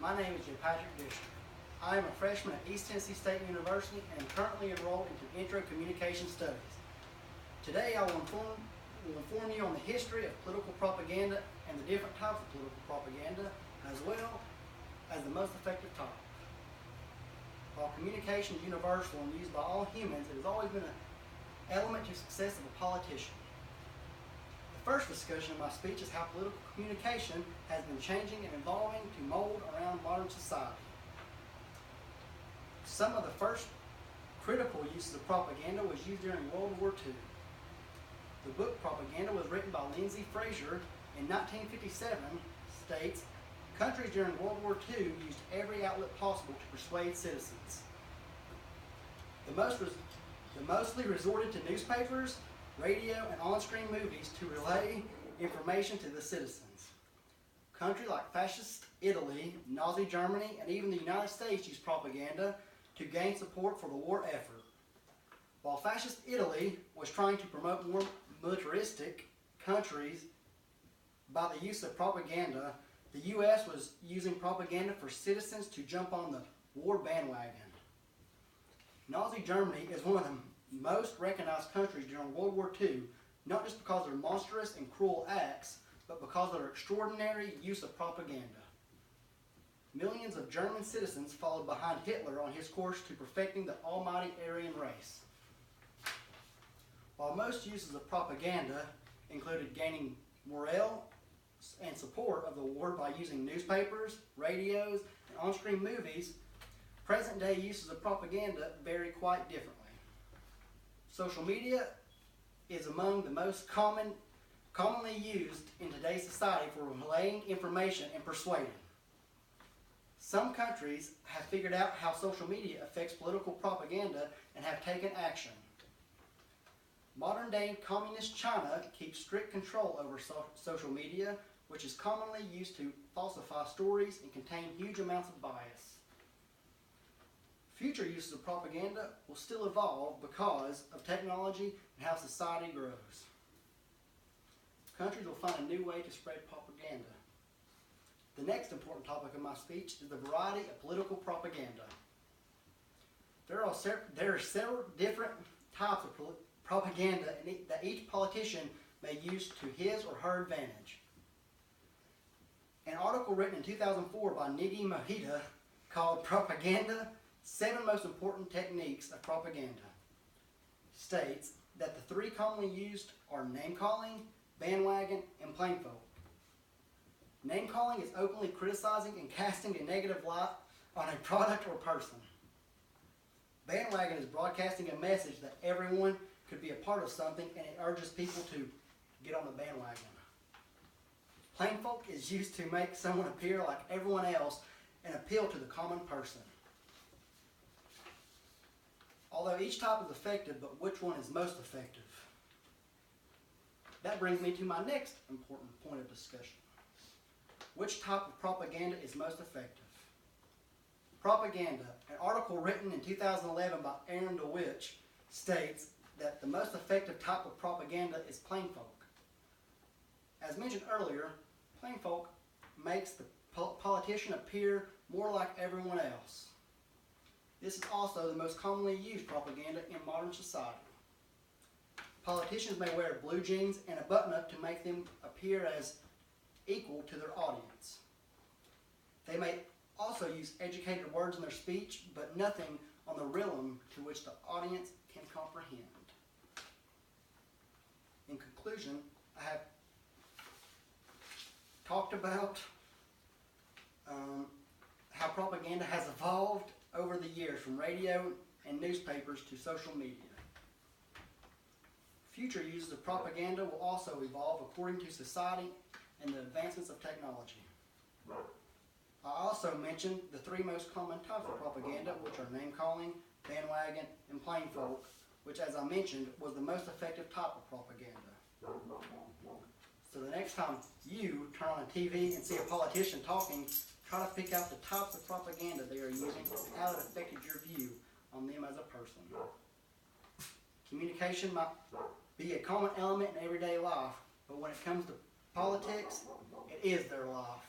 My name is J.Patrick. I am a freshman at East Tennessee State University and am currently enrolled into Intro Communication Studies. Today I will inform you on the history of political propaganda and the different types of political propaganda, as well as the most effective type. While communication is universal and used by all humans, it has always been an element to success of a politician. The first discussion of my speech is how political communication has been changing and evolving to mold around modern society. Some of the first critical uses of propaganda was used during World War II. The book Propaganda was written by Lindsay Fraser in 1957, states, countries during World War II used every outlet possible to persuade citizens. They mostly resorted to newspapers, radio, and on-screen movies to relay information to the citizens. Countries like fascist Italy, Nazi Germany, and even the United States used propaganda to gain support for the war effort. While fascist Italy was trying to promote more militaristic countries by the use of propaganda, the U.S. was using propaganda for citizens to jump on the war bandwagon. Nazi Germany is one of the most recognized countries during World War II, not just because of their monstrous and cruel acts, but because of their extraordinary use of propaganda. Millions of German citizens followed behind Hitler on his course to perfecting the almighty Aryan race. While most uses of propaganda included gaining morale and support of the war by using newspapers, radios, and on-screen movies, present-day uses of propaganda vary quite differently. Social media is among the most commonly used in today's society for relaying information and persuading. Some countries have figured out how social media affects political propaganda and have taken action. Modern-day communist China keeps strict control over social media, which is commonly used to falsify stories and contain huge amounts of bias. Future uses of propaganda will still evolve because of technology and how society grows. Countries will find a new way to spread propaganda. The next important topic of my speech is the variety of political propaganda. There are several different types of propaganda that each politician may use to his or her advantage. An article written in 2004 by Negi Mohita called Propaganda: 7 Most Important Techniques of Propaganda states that the 3 commonly used are name-calling, bandwagon, and plainfolk. Name-calling is openly criticizing and casting a negative light on a product or person. Bandwagon is broadcasting a message that everyone could be a part of something, and it urges people to get on the bandwagon. Plainfolk is used to make someone appear like everyone else and appeal to the common person. Although each type is effective, but which one is most effective? That brings me to my next important point of discussion. Which type of propaganda is most effective? Propaganda, an article written in 2011 by Aaron DeWitch, states that the most effective type of propaganda is plainfolk. As mentioned earlier, plainfolk makes the politician appear more like everyone else. This is also the most commonly used propaganda in modern society. Politicians may wear blue jeans and a button-up to make them appear as equal to their audience. They may also use educated words in their speech, but nothing on the realm to which the audience can comprehend. In conclusion, I have talked about how propaganda has evolved over the years from radio and newspapers to social media. Future uses of propaganda will also evolve according to society and the advancements of technology. I also mentioned the 3 most common types of propaganda, which are name-calling, bandwagon, and plainfolk, which, as I mentioned, was the most effective type of propaganda. So the next time you turn on a TV and see a politician talking, try to pick out the types of propaganda they are using and how it affected your view on them as a person. Communication might be a common element in everyday life, but when it comes to politics, it is their life.